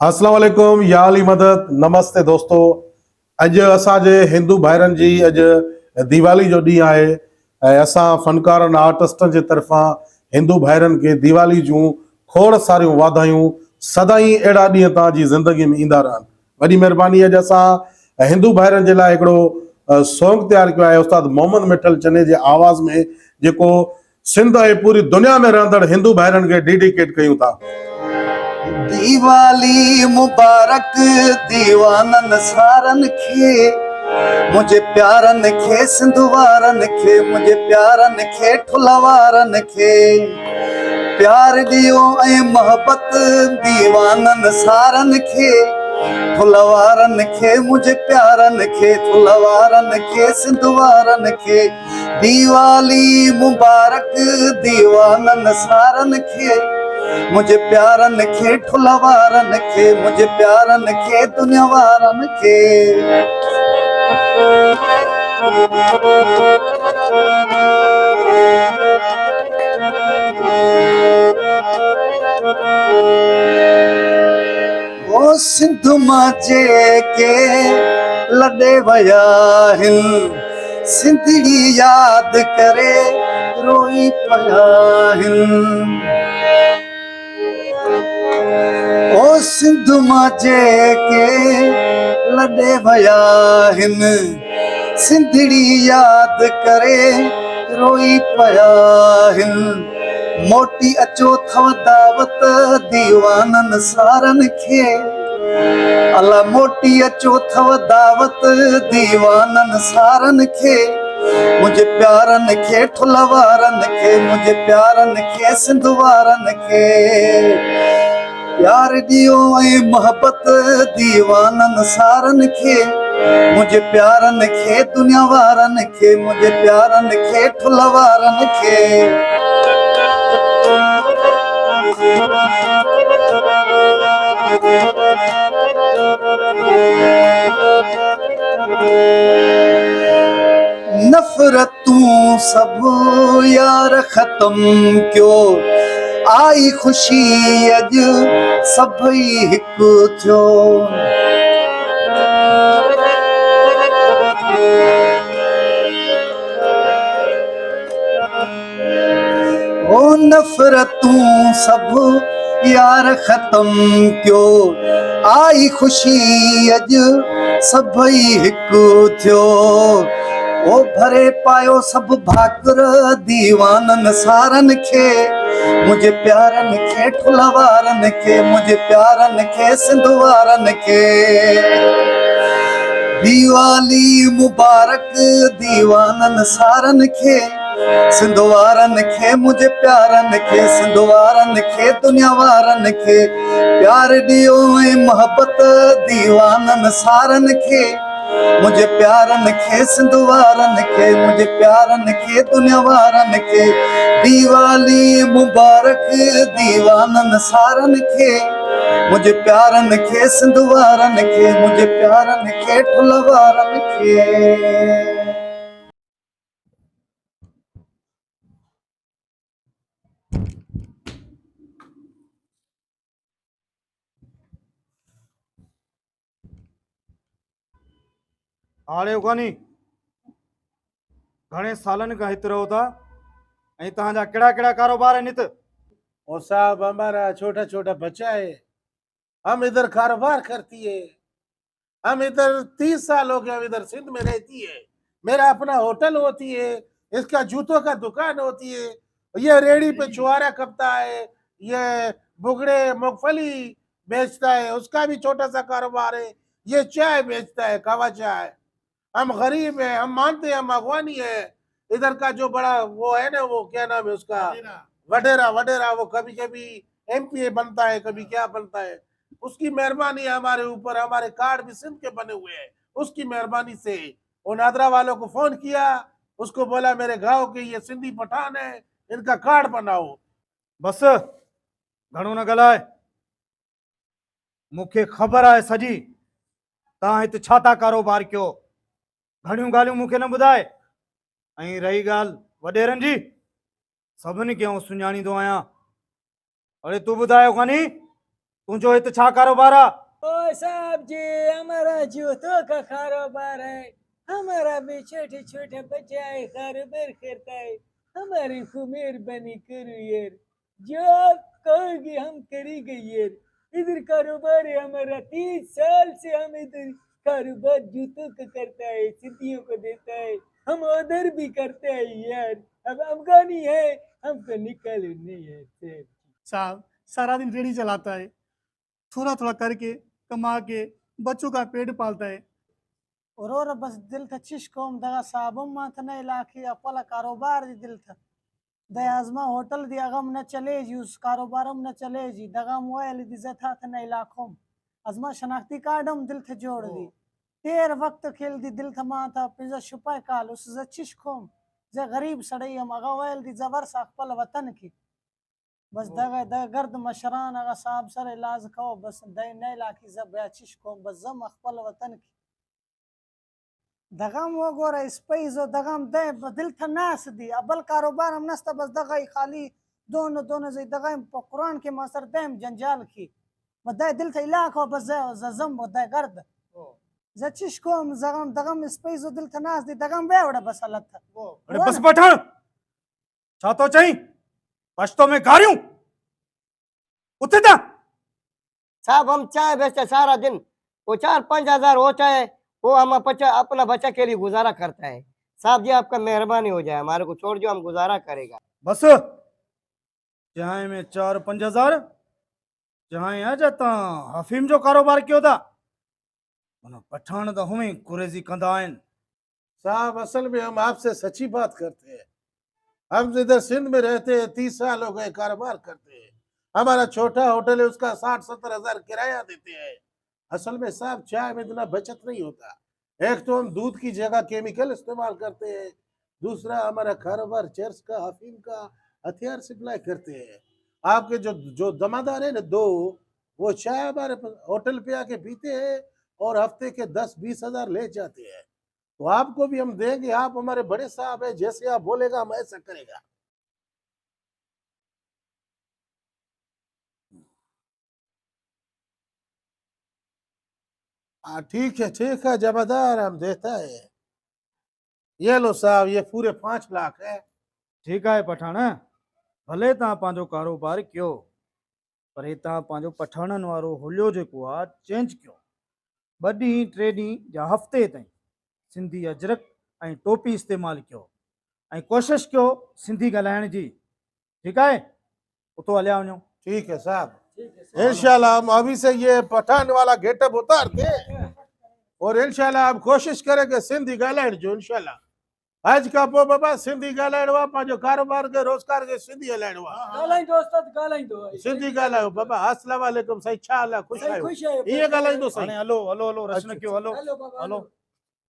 अस्सलाम वालेकुम या अली मदद। नमस्ते दोस्तों। अज असांजे हिंदू भाइरनि जी अज दिवाली जो ॾींहुं आहे ऐं असां फनकारनि आर्टिस्टनि जे तरफ़ां हिंदू भाइरनि खे दिवाली जूं खोड़ सारियूं वाधायूं। सदाई अहिड़ा ॾींहं तव्हांजी ज़िंदगी में ईंदा रहनि। वॾी महिरबानी। अॼु असां हिंदू भाइरनि जे लाइ हिकिड़ो सॉन्ग तयारु कयो आहे उस्ताद मोहम्मद मिठल चने जे आवाज़ में, जेको सिंध ऐं पूरी दुनिया में रहंदड़ हिंदू भाइरनि खे डेडिकेट कयूं था। दिवाली मुबारक दीवानन सारन खे, मुझे प्यारन खे, सिंधुवारन खे, मुझे प्यारन खे, ठुलवारन खे प्यार दियो ऐं मोहब्बत दीवानन सारन खे, ठुलवारन खे, मुझे प्यारन खे, ठुलवारन खे, सिंधुवारन खे। दिवाली मुबारक दीवानन सारन खे, मुझे प्यारन खे, ठुलवारन खे, मुझे प्यारन खे, दुनिया वारन खे। ओ सिंध मां जेके लॾे वया आहिनि, सिंधड़ी याद करे रोई पिया आहिनि। ओ सिंध मां जेके लॾे वया आहिनि, सिंधड़ी याद करे रोई पिया आहिनि। मोटी अचो थव दावत दीवानन सारन खे, अला मोटी अचो थव दावत दीवानन सारन खे, मुझे प्यारन खे, ठुलवारन खे, मुझे प्यारन खे, सिंधुवारन खे प्यार दियो ऐं मोहब्बत दीवानन सारन खे, मुझे प्यारन खे, दुनिया वारन खे, मुझे प्यारन खे, ठुलवारन खे। नफ़रतूं सब यार ख़त्म क्यो, आई खुशी अॼु सभई हिकु थियो। ओ नफ़रतूं सब यार ख़त्म क्यो, आई खुशी अॼु सभई हिकु थियो। ओ भरे पायो सभु भाकुर दीवानन सारन खे, मुझे प्यारन खे, ठुलवारन खे, मुझे प्यारन खे, सिंधुवारन खे। दिवाली मुबारक दीवानन सारन खे, सिंधुवारन खे, मुझे प्यारन खे, सिंधुवारन खे, दुनिया वारन खे प्यार दियो ऐं मोहब्बत दीवानन सारन खे, मुझे प्यारन खे, सिंधुवारन खे, मुझे प्यारन खे, दुनिया वारन खे। दिवाली मुबारक दीवानन सारन खे, मुझे प्यारन खे, सिंधुवारन खे, मुझे प्यारन खे, ठुलवारन खे। हाड़े कोनी घणे सालन का हित रहो था ऐं तव्हांजा कहिड़ा कहिड़ा कारोबार आहिनि हित? और साहब हमारा छोटा छोटा बच्चा है, हम इधर कारोबार करती है। हम इधर 30 साल हो गए, हम इधर सिंध में रहती है। मेरा अपना होटल होती है, इसका जूतों का दुकान होती है, ये रेड़ी पे चुहारा कपता है, ये बुगड़े मूंगफली बेचता है, उसका भी छोटा सा कारोबार है। ये चाय बेचता है, कावा चाय। हम गरीब हैं, हम मानते हैं हम अगवानी है। इधर का जो बड़ा वो है ना, वो क्या नाम है उसका, वडेरा वडेरा, वो कभी कभी एमपीए बनता है, कभी क्या बनता है। उसकी मेहरबानी है हमारे ऊपर। हमारे कार्ड भी सिंध के बने हुए हैं, उसकी मेहरबानी से। वो नादरा वालों को फोन किया, उसको बोला मेरे गांव के ये सिंधी पठान है, इनका कार्ड बनाओ। बस घणो न ॻाल्हाए, मूंखे ख़बर आहे सॼी तव्हां हिते छा था कारोबार कयो। घणियूं ॻाल्हियूं मूंखे न ॿुधाए। ऐं रही ॻाल्हि वॾेरनि जी, सभिनी खे आउं सुञाणींदो आहियां। अड़े तूं ॿुधायो कानी तुझो हिते छा कारोबार आ? ओ साहब जी, हमारा जूतों का कारोबार है। हमारा भी छोटे छोटे बच्चा है, कारोबार करता है। हमारी को मेहरबानी करो यार, जो आप कहोगे हम करेंगे यार। इधर कारोबार है हमारा, 30 साल से हम इधर कारोबार जूतों का करता है, सिद्धियों को देता है। हम उधर भी करते हैं यार। अब अफगानी है, हमको निकालो नहीं है सर। साहब सारा दिन रेडी चलाता है, थोड़ा थोड़ा करके कमा के बच्चों का पेट पालता है। और बस दिल था चिशकोम दगा साबम माथने इलाके अपला कारोबार दी दिल था दयाजमा होटल दी अगम न चले जी उस कारोबारम न चले जी दगा मोबाइल दी जथा थने इलाकों अजमा शनाख्ती कार्डम दिल था जोड़ दी तेर वक्त खेल दी दिल था माथा पिज़ा शुपाय काल उस ज चिशकोम ज गरीब सड़ई हम अगवाइल दी जबर साखपल वतन की बस दगा द गर्द मशरान अगा साहब सर इलाज खाओ बस दय नए लाकी जब या चिशकोम बस जम अखपल वतन की दगम वो गोरा स्पेस दगम दे दिल था नास दी अबल कारोबार हम नस्ता बस दगाई खाली दोनों दोनों से दगाई कुरान के मासर देम जंजाल की मदाय दिल था इलाका बस जम मदाय गर्द जचिश को हम जगम दगम स्पेस दिल था नास दी दगम बेवड़ा बस हालत था अरे बस पठान छा तो चाहिए पश्तो में गारियूं उठे था साहब हम चाय बेचते सारा दिन, वो 4-5 हजार होता है, वो हम अपना बच्चा के लिए गुजारा करता है। साहब जी आपका मेहरबानी हो जाए, हमारे को छोड़ जो, हम गुजारा करेगा। बस जहां में 4-5 हजार जहां आ जाता हफीम जो कारोबार क्यों था मनो पठान तो हमें कुरेजी कंदा आइन। साहब असल में हम आपसे सच्ची बात करते हैं। हम इधर सिंध में रहते हैं, 30 साल हो गए कारोबार करते हैं। हमारा छोटा होटल है, उसका 60-70 हजार किराया देते हैं। असल में साहब चाय में इतना बचत नहीं होता। एक तो हम दूध की जगह केमिकल इस्तेमाल करते हैं, दूसरा हमारा कारोबार चर्च का अफीम का हथियार सप्लाई करते हैं। आपके जो जो जमादार है ना 2, वो चाय हमारे होटल पे आके पीते हैं और हफ्ते के 10-20 हजार ले जाते हैं। तो आपको भी हम देंगे, आप हमारे बड़े साहब है, जैसे आप बोलेगा हम ऐसा करेगा। ठीक है जमादार, हम देता है। ये लो साहब, ये पूरे 5 लाख है। ठीक है पठान भले तव्हां पंहिंजो कारोबार कयो पर हे तव्हां पंहिंजो पठाणनि वारो हुलियो जेको आहे चेंज कयो। 2 ॾींहं 3 ॾींहं या हफ़्ते ताईं सिंधी अजरक ऐं टोपी इस्तेमालु कयो ऐं कोशिशि कयो सिंधी ॻाल्हाइण जी। ठीकु आहे उतो हलिया वञो। ठीक है साहब, इंशाल्लाह हम अभी से ये पठान वाला गेटअप उतार दे और इंशाल्लाह आप कोशिश करेंगे सिंधी ॻाल्हाइण जो। इंशाल्लाह आज का पो बाबा सिंधी ॻाल्हाइण वा, पंहिंजो कारोबार के रोजगार के सिंधी हलाइण वा। ॻाल्हाईंदो उस्ताद, ॻाल्हाईंदो सिंधी ॻाल्हायो बाबा। अस्सलाम वालेकुम, सही छा हाल आहे? ख़ुशि आहियो? ख़ुशि आहियो? ईअं ॻाल्हाईंदो साईं। हाणे हलो हलो हलो रश न अच्छा, कयो हलो हलो बाबा, हलो।